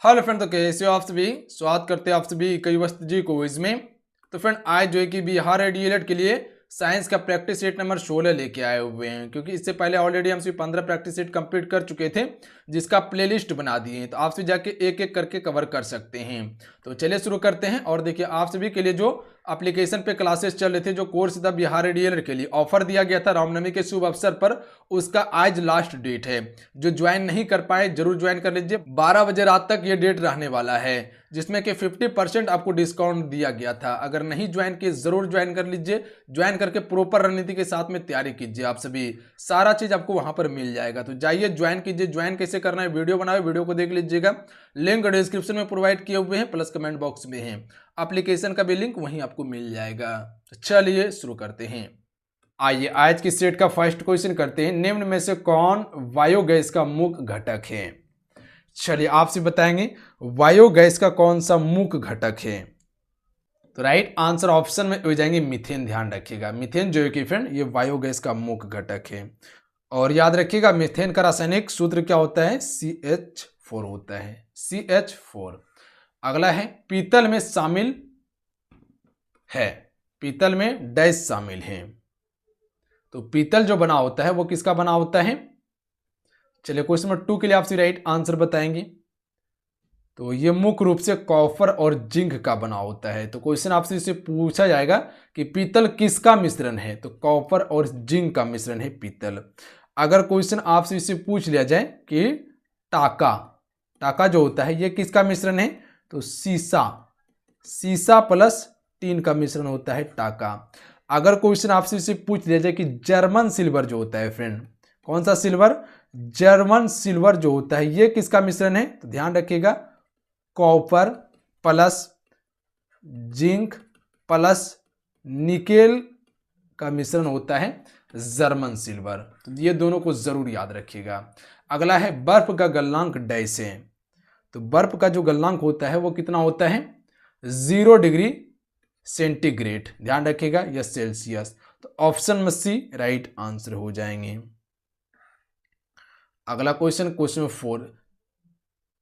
Hello friend, तो कैसे हो आप सभी। स्वागत करते हैं आप सभी कई वस्त जी को इसमें। तो फ्रेंड आज जो है कि बिहार डीएलएड के लिए साइंस का प्रैक्टिस सेट नंबर 16 लेके आए हुए हैं, क्योंकि इससे पहले ऑलरेडी हम सिर्फ 15 प्रैक्टिस सेट कंप्लीट कर चुके थे, जिसका प्लेलिस्ट बना दिए हैं। तो आप सभी जाके एक एक करके कवर कर सकते हैं। तो चलिए शुरू करते हैं। और देखिए, आप सभी के लिए जो एप्लीकेशन पे क्लासेस चल रहे थे, जो कोर्स था बिहार डीएलएड के लिए ऑफर दिया गया था रामनवमी के शुभ अवसर पर, उसका आज लास्ट डेट है। जो ज्वाइन नहीं कर पाए जरूर ज्वाइन कर लीजिए। 12 बजे रात तक ये डेट रहने वाला है, जिसमें कि 50% आपको डिस्काउंट दिया गया था। अगर नहीं ज्वाइन किए जरूर ज्वाइन कर लीजिए। ज्वाइन करके प्रॉपर रणनीति के साथ में तैयारी कीजिए। आप सभी सारा चीज आपको वहां पर मिल जाएगा। तो जाइए ज्वाइन कीजिए। ज्वाइन कैसे करना है वीडियो बनाए, वीडियो को देख लीजिएगा। लिंक डिस्क्रिप्शन में प्रोवाइड किए हुए हैं, प्लस कमेंट बॉक्स में है। एप्लीकेशन का भी लिंक वहीं आपको मिल जाएगा। तो चलिए शुरू करते हैं। आइए आज की सेट का फर्स्ट क्वेश्चन करते हैं। निम्न में से कौन बायोगैस का मुख्य घटक है। चलिए आपसे बताएंगे बायोगैस का कौन सा मुख्य घटक है। तो राइट आंसर ऑप्शन में हो जाएंगे मीथेन। ध्यान रखिएगा, मीथेन जो है कि फ्रेंड ये बायोगैस का मुख्य घटक है। और याद रखिएगा मीथेन का रासायनिक सूत्र क्या होता है, CH4 होता है, CH4। अगला है पीतल में शामिल है, पीतल में डैश शामिल है। तो पीतल जो बना होता है वो किसका बना होता है। चलिए क्वेश्चन नंबर 2 के लिए आपसे राइट आंसर बताएंगे। तो ये मुख्य रूप से कॉपर और जिंक का बना होता है। तो क्वेश्चन आपसे इसे पूछा जाएगा कि पीतल किसका मिश्रण है, तो कॉपर और जिंक का मिश्रण है पीतल। अगर क्वेश्चन आपसे इसे पूछ लिया जाए कि टाका, टाका जो होता है ये किसका मिश्रण है, तो सीसा, सीसा प्लस टीन का मिश्रण होता है टाका। अगर क्वेश्चन आपसे इसे पूछ लिया जाए कि जर्मन सिल्वर जो होता है फ्रेंड, कौन सा सिल्वर, जर्मन सिल्वर जो होता है ये किसका मिश्रण है, तो ध्यान रखिएगा copper plus zinc plus nickel का मिश्रण होता है जर्मन सिल्वर। तो ये दोनों को जरूर याद रखिएगा। अगला है बर्फ का गलनांक डैश है। तो बर्फ का जो गलनांक होता है वो कितना होता है, 0 डिग्री सेंटीग्रेड। ध्यान रखिएगा यह सेल्सियस। तो ऑप्शन में सी राइट आंसर हो जाएंगे। अगला क्वेश्चन, क्वेश्चन 4,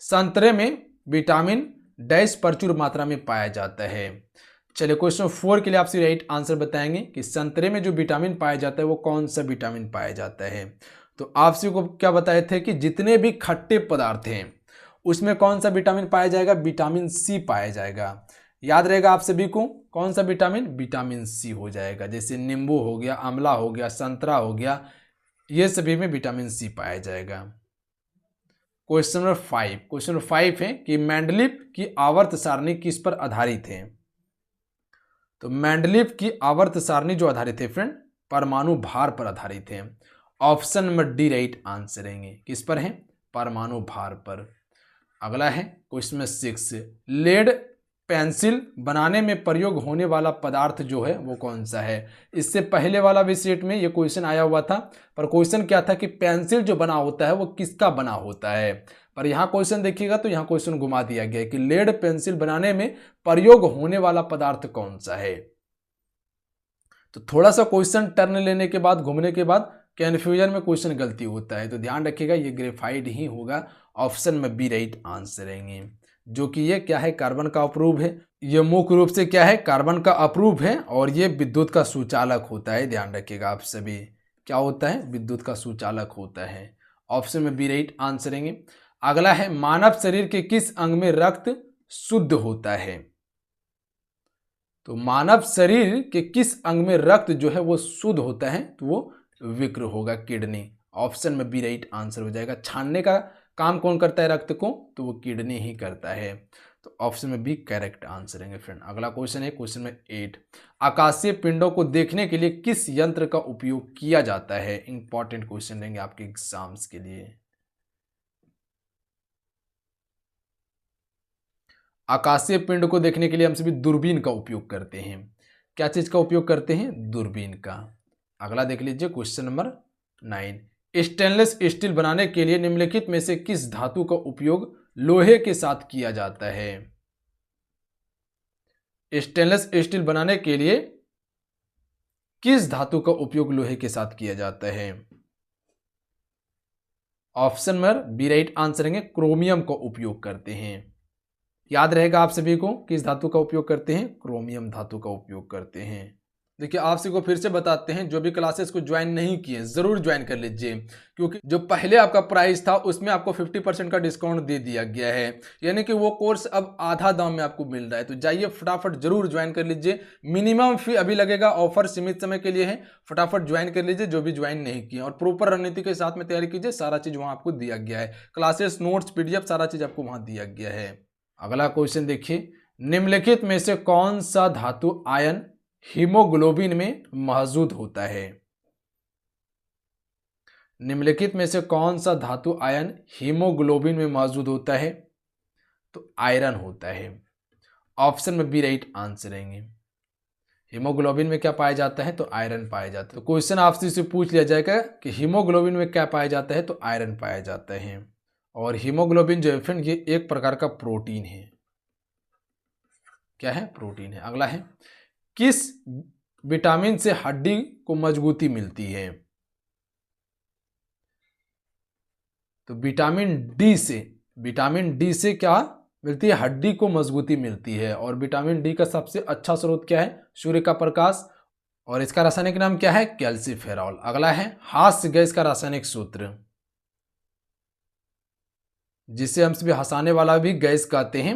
संतरे में विटामिन डैश प्रचुर मात्रा में पाया जाता है। चलिए क्वेश्चन 4 के लिए आपसे राइट आंसर बताएंगे कि संतरे में जो विटामिन पाया जाता है वो कौन सा विटामिन पाया जाता है। तो आपसे को क्या बताए थे कि जितने भी खट्टे पदार्थ हैं उसमें कौन सा विटामिन पाया जाएगा, विटामिन सी पाया जाएगा। याद रहेगा आप सभी को कौन सा विटामिन, विटामिन सी हो जाएगा। जैसे नींबू हो गया, आंवला हो गया, संतरा हो गया, ये सभी में विटामिन सी पाया जाएगा। क्वेश्चन नंबर 5, क्वेश्चन नंबर 5 है कि मेंडलीव की आवर्त सारणी किस पर आधारित है। तो मेंडलीव की आवर्त सारणी जो आधारित है फ्रेंड, परमाणु भार पर आधारित है। Option number D right answer रहेंगे। किस पर है, परमाणु भार पर। अगला है क्वेश्चन नंबर 6, लेड पेंसिल बनाने में प्रयोग होने वाला पदार्थ जो है वो कौन सा है। इससे पहले वाला भी सेट में ये क्वेश्चन आया हुआ था, पर क्वेश्चन क्या था कि पेंसिल जो बना होता है वो किसका बना होता है। पर यहाँ क्वेश्चन देखिएगा तो यहाँ क्वेश्चन घुमा दिया गया है कि लेड पेंसिल बनाने में प्रयोग होने वाला पदार्थ कौन सा है। तो थोड़ा सा क्वेश्चन टर्न लेने के बाद, घूमने के बाद कन्फ्यूजन में क्वेश्चन गलती होता है। तो ध्यान रखिएगा ये ग्रेफाइट ही होगा। ऑप्शन में बी राइट आंसर रहेंगे, जो कि ये क्या है, कार्बन का अप्रूव है। ये मुख्य रूप से क्या है, कार्बन का अप्रूव है। और ये विद्युत का सुचालक होता है। ध्यान रखिएगा आप सभी, क्या होता है, विद्युत का सुचालक होता है। ऑप्शन में बी राइट आंसर रहेंगे। अगला है मानव शरीर के किस अंग में रक्त शुद्ध होता है। तो मानव शरीर के किस अंग में रक्त जो है वो शुद्ध होता है, तो वो विक्र होगा, किडनी। ऑप्शन में बी राइट आंसर हो जाएगा। छानने का काम कौन करता है रक्त को, तो वो किडनी ही करता है। तो ऑप्शन में बी करेक्ट आंसर है फ्रेंड। अगला क्वेश्चन है क्वेश्चन में 8, आकाशीय पिंडों को देखने के लिए किस यंत्र का उपयोग किया जाता है। इंपॉर्टेंट क्वेश्चन रहेंगे आपके एग्जाम्स के लिए। आकाशीय पिंड को देखने के लिए हम सभी दूरबीन का उपयोग करते हैं। क्या चीज का उपयोग करते हैं, दूरबीन का। अगला देख लीजिए क्वेश्चन नंबर 9, स्टेनलेस स्टील बनाने के लिए निम्नलिखित में से किस धातु का उपयोग लोहे के साथ किया जाता है। स्टेनलेस स्टील बनाने के लिए किस धातु का उपयोग लोहे के साथ किया जाता है। Option number B right answer रहेंगे, क्रोमियम का उपयोग करते हैं। याद रहेगा आप सभी को किस धातु का उपयोग करते हैं, क्रोमियम धातु का उपयोग करते हैं। देखिए आप सभी को फिर से बताते हैं, जो भी क्लासेस को ज्वाइन नहीं किए जरूर ज्वाइन कर लीजिए, क्योंकि जो पहले आपका प्राइस था उसमें आपको 50% का डिस्काउंट दे दिया गया है, यानी कि वो कोर्स अब आधा दाम में आपको मिल रहा है। तो जाइए फटाफट जरूर ज्वाइन कर लीजिए, मिनिमम फी अभी लगेगा, ऑफर सीमित समय के लिए है, फटाफट ज्वाइन कर लीजिए जो भी ज्वाइन नहीं किए, और प्रॉपर रणनीति के साथ में तैयारी कीजिए, सारा चीज वहां आपको दिया गया है, क्लासेस नोट्स PDF सारा चीज आपको वहां दिया गया है। अगला क्वेश्चन देखिए, निम्नलिखित में से कौन सा धातु आयन हीमोग्लोबिन में मौजूद होता है? निम्नलिखित में से कौन सा धातु आयन हीमोग्लोबिन में मौजूद होता है? तो आयरन होता है। ऑप्शन में बी राइट आंसर रहेंगे। हीमोग्लोबिन में क्या पाया जाता है? तो आयरन पाया जाता है। तो क्वेश्चन आपसे से पूछ लिया जाएगा कि हीमोग्लोबिन में क्या पाया जाता है? तो आयरन पाया जाता है। और हीमोग्लोबिन जो है फ्रेंड ये एक प्रकार का प्रोटीन है। क्या है? प्रोटीन है। अगला है, किस विटामिन से हड्डी को मजबूती मिलती है? तो विटामिन डी से क्या मिलती है? हड्डी को मजबूती मिलती है। और विटामिन डी का सबसे अच्छा स्रोत क्या है? सूर्य का प्रकाश। और इसका रासायनिक नाम क्या है? कैल्सीफेरॉल। अगला है, हास्य गैस का रासायनिक सूत्र, जिसे हम सभी हंसाने वाला भी गैस कहते हैं,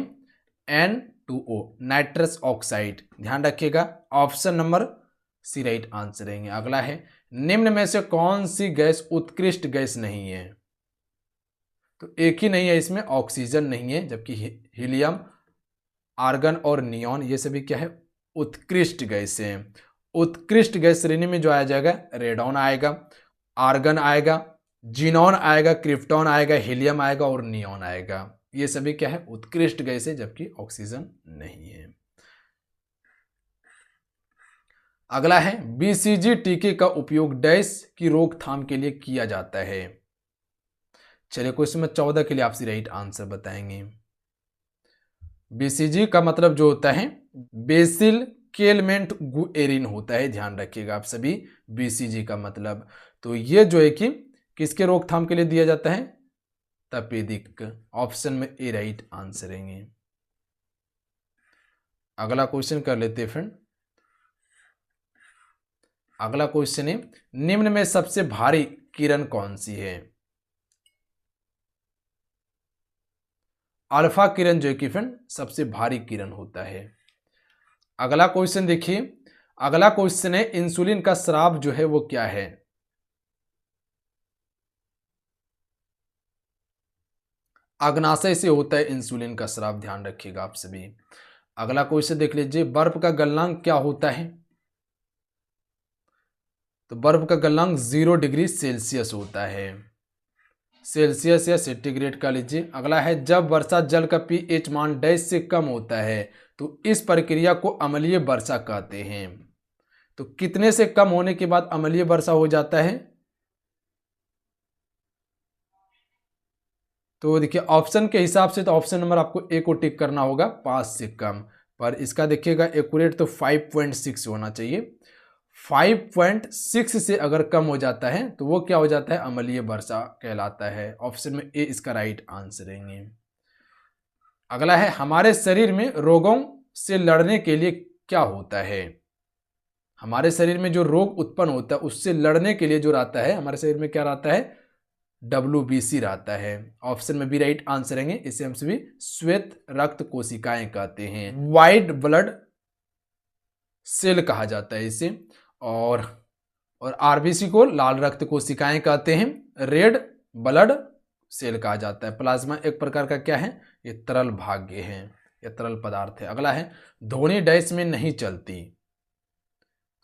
N2O, नाइट्रस ऑक्साइड। ध्यान रखिएगा, option number C right answer रहेंगे। अगला है, निम्न में से कौन सी गैस उत्कृष्ट गैस नहीं है? तो एक ही नहीं है इसमें, ऑक्सीजन नहीं है, जबकि हीलियम, आर्गन और नियॉन ये सभी क्या है? उत्कृष्ट गैस हैं। उत्कृष्ट गैस श्रेणी में जो आ जाएगा, रेडॉन आएगा, आर्गन आएगा, जीनॉन आएगा, क्रिप्टॉन आएगा, हीलियम आएगा और नियॉन आएगा। ये सभी क्या है? उत्कृष्ट गैस है, जबकि ऑक्सीजन नहीं है। अगला है, BCG टीके का उपयोग डैश की रोकथाम के लिए किया जाता है। चलिए क्वेश्चन नंबर 14 के लिए आपसे राइट आंसर बताएंगे। BCG का मतलब जो होता है बेसिल केलमेंट गुएरिन होता है। ध्यान रखिएगा आप सभी, BCG का मतलब। तो ये जो है कि किसके रोकथाम के लिए दिया जाता है? तपेदिक। ऑप्शन में ए राइट आंसर रहेंगे। अगला क्वेश्चन कर लेते हैं फ्रेंड। अगला क्वेश्चन है, निम्न में सबसे भारी किरण कौन सी है? अल्फा किरण जो है कि फ्रेंड सबसे भारी किरण होता है। अगला क्वेश्चन देखिए, अगला क्वेश्चन है, इंसुलिन का स्राव जो है वो क्या है? अग्नाशय से होता है इंसुलिन का स्राव, ध्यान रखिएगा आप सभी। अगला क्वेश्चन देख लीजिए, बर्फ का गलनांक क्या होता है? तो बर्फ का गलनांक 0 डिग्री सेल्सियस होता है, सेल्सियस या सेंटीग्रेड का लीजिए। अगला है, जब वर्षा जल का pH मान डैश से कम होता है तो इस प्रक्रिया को अम्लीय वर्षा कहते हैं। तो कितने से कम होने के बाद अम्लीय वर्षा हो जाता है? तो देखिए ऑप्शन के हिसाब से तो ऑप्शन नंबर आपको ए को टिक करना होगा, 5 से कम। पर इसका देखिएगा एक्यूरेट तो 5.6 होना चाहिए। 5.6 से अगर कम हो जाता है तो वो क्या हो जाता है? अम्लीय वर्षा कहलाता है। ऑप्शन में ए इसका राइट आंसर रहेंगे। अगला है, हमारे शरीर में रोगों से लड़ने के लिए क्या होता है? हमारे शरीर में जो रोग उत्पन्न होता है उससे लड़ने के लिए जो रहता है हमारे शरीर में, क्या रहता है? WBC रहता है। ऑप्शन में बी राइट आंसर रहेंगे। इसे हम सभी श्वेत रक्त कोशिकाएं कहते हैं, व्हाइट ब्लड सेल कहा जाता है इसे। और RBC को लाल रक्त कोशिकाएं कहते हैं, रेड ब्लड सेल कहा जाता है। प्लाज्मा एक प्रकार का क्या है? ये तरल भाग्य है, ये तरल पदार्थ है। अगला है, ध्वनि डैश में नहीं चलती।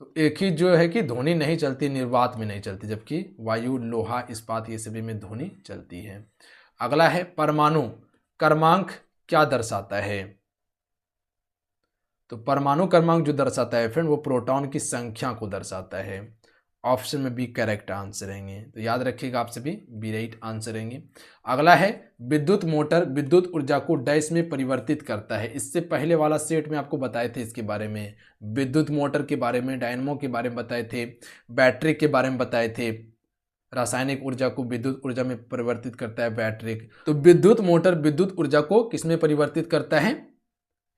तो एक ही जो है कि ध्वनि नहीं चलती, निर्वात में नहीं चलती, जबकि वायु, लोहा, इस्पात ये सभी में ध्वनि चलती है। अगला है, परमाणु क्रमांक क्या दर्शाता है? तो परमाणु क्रमांक जो दर्शाता है फ्रेंड वो प्रोटॉन की संख्या को दर्शाता है। ऑप्शन में बी करेक्ट आंसर रहेंगे। तो याद रखिएगा आप सभी, बी राइट आंसर रहेंगे। अगला है, विद्युत मोटर विद्युत ऊर्जा को डैश में परिवर्तित करता है। इससे पहले वाला सेट में आपको बताए थे इसके बारे में, विद्युत मोटर के बारे में, डायनमो के बारे में बताए थे, बैटरी के बारे में बताए थे। रासायनिक ऊर्जा को विद्युत ऊर्जा में परिवर्तित करता है बैटरी। तो विद्युत मोटर विद्युत ऊर्जा को किसमें परिवर्तित करता है?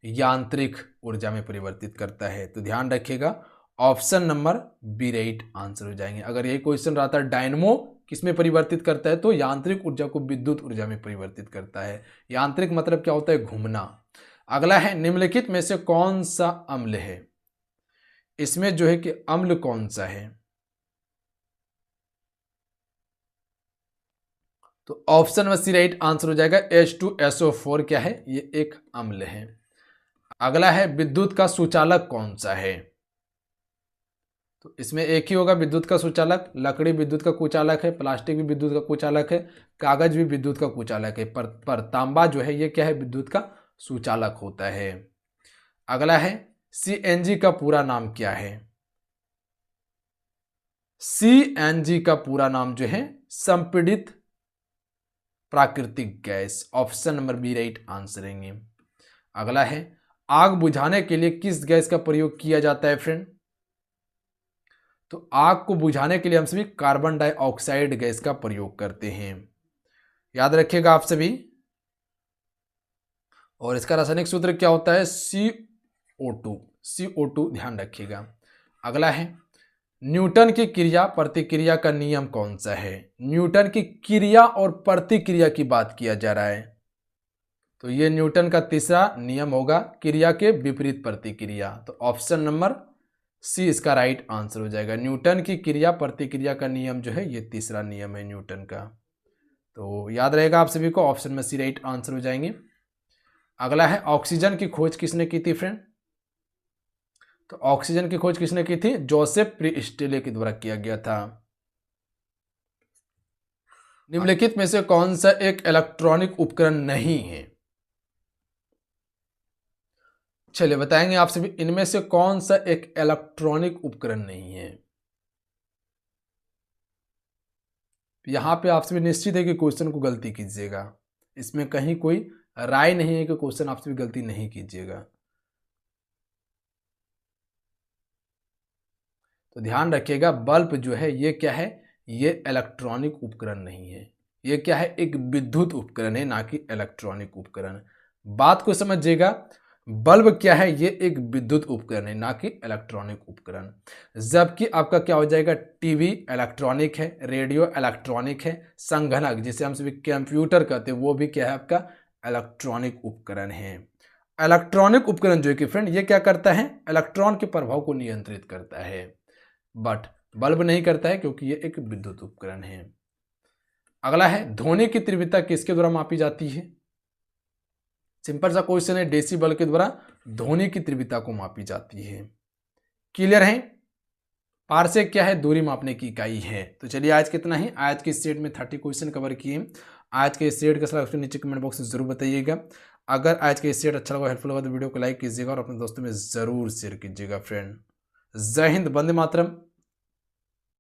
यांत्रिक ऊर्जा में परिवर्तित करता है। तो ध्यान रखिएगा option number B right answer हो जाएंगे। अगर यही क्वेश्चन रहता डायनमो किसमें परिवर्तित करता है, तो यांत्रिक ऊर्जा को विद्युत ऊर्जा में परिवर्तित करता है। यांत्रिक मतलब क्या होता है? घूमना। अगला है निम्नलिखित में से कौन सा अम्ल है? इसमें जो है कि अम्ल कौन सा है? तो ऑप्शन में सी राइट आंसर हो जाएगा H2SO4 क्या है? ये एक अम्ल है। अगला है विद्युत का सुचालक कौन सा है? तो इसमें एक ही होगा विद्युत का सुचालक। लकड़ी विद्युत का कुचालक है, प्लास्टिक भी विद्युत का कुचालक है, कागज भी विद्युत का कुचालक है, पर तांबा जो है ये क्या है? विद्युत का सुचालक होता है। अगला है CNG का पूरा नाम क्या है? CNG का पूरा नाम जो है संपीड़ित प्राकृतिक गैस। Option number B right answer रहेंगे। अगला है आग बुझाने के लिए किस गैस का प्रयोग किया जाता है फ्रेंड? तो आग को बुझाने के लिए हम सभी कार्बन डाइऑक्साइड गैस का प्रयोग करते हैं, याद रखिएगा आप सभी। और इसका रासायनिक सूत्र क्या होता है? CO2 ध्यान रखिएगा। अगला है न्यूटन की क्रिया प्रतिक्रिया का नियम कौन सा है? न्यूटन की क्रिया और प्रतिक्रिया की बात किया जा रहा है, तो ये न्यूटन का तीसरा नियम होगा, क्रिया के विपरीत प्रतिक्रिया। तो ऑप्शन नंबर सी इसका राइट आंसर हो जाएगा। न्यूटन की क्रिया प्रतिक्रिया का नियम जो है ये तीसरा नियम है न्यूटन का। तो याद रहेगा आप सभी को, ऑप्शन में सी राइट आंसर हो जाएंगे। अगला है ऑक्सीजन की खोज किसने की थी फ्रेंड? तो ऑक्सीजन की खोज किसने की थी? जोसेफ प्रिस्टले के द्वारा किया गया था। निम्नलिखित में से कौन सा एक इलेक्ट्रॉनिक उपकरण नहीं है? चलिए बताएंगे आप सभी, इनमें से कौन सा एक इलेक्ट्रॉनिक उपकरण नहीं है? यहां पे आप सभी निश्चित है कि क्वेश्चन को गलती कीजिएगा, इसमें कहीं कोई राय नहीं है कि क्वेश्चन आप सभी गलती नहीं कीजिएगा। तो ध्यान रखिएगा बल्ब जो है ये क्या है? ये इलेक्ट्रॉनिक उपकरण नहीं है, ये क्या है? एक विद्युत उपकरण है, ना कि इलेक्ट्रॉनिक उपकरण। बात को समझिएगा, बल्ब क्या है? ये एक विद्युत उपकरण है, ना कि इलेक्ट्रॉनिक उपकरण। जबकि आपका क्या हो जाएगा? टीवी इलेक्ट्रॉनिक है, रेडियो इलेक्ट्रॉनिक है, संगणक जिसे हम सभी कंप्यूटर कहते हैं वो भी क्या है? आपका इलेक्ट्रॉनिक उपकरण है। इलेक्ट्रॉनिक उपकरण जो है कि फ्रेंड ये क्या करता है? इलेक्ट्रॉन के प्रभाव को नियंत्रित करता है, बट बल्ब नहीं करता है क्योंकि ये एक विद्युत उपकरण है। अगला है ध्वनि की तीव्रता किसके द्वारा मापी जाती है? सिंपल सा क्वेश्चन है, डेसिबल के द्वारा ध्वनि की तीव्रता को मापी जाती है। क्लियर है? पारसेक क्या है? दूरी मापने की इकाई है। तो चलिए आज कितना ही, आज के इस सेट में 30 क्वेश्चन कवर किए। आज के इस सेट का सलाह नीचे कमेंट बॉक्स में जरूर बताइएगा। अगर आज के इस सेट अच्छा लगा, हेल्पफुल लगा तो वीडियो को लाइक कीजिएगा और अपने दोस्तों में जरूर शेयर कीजिएगा फ्रेंड। जय हिंद, वंदे मातरम।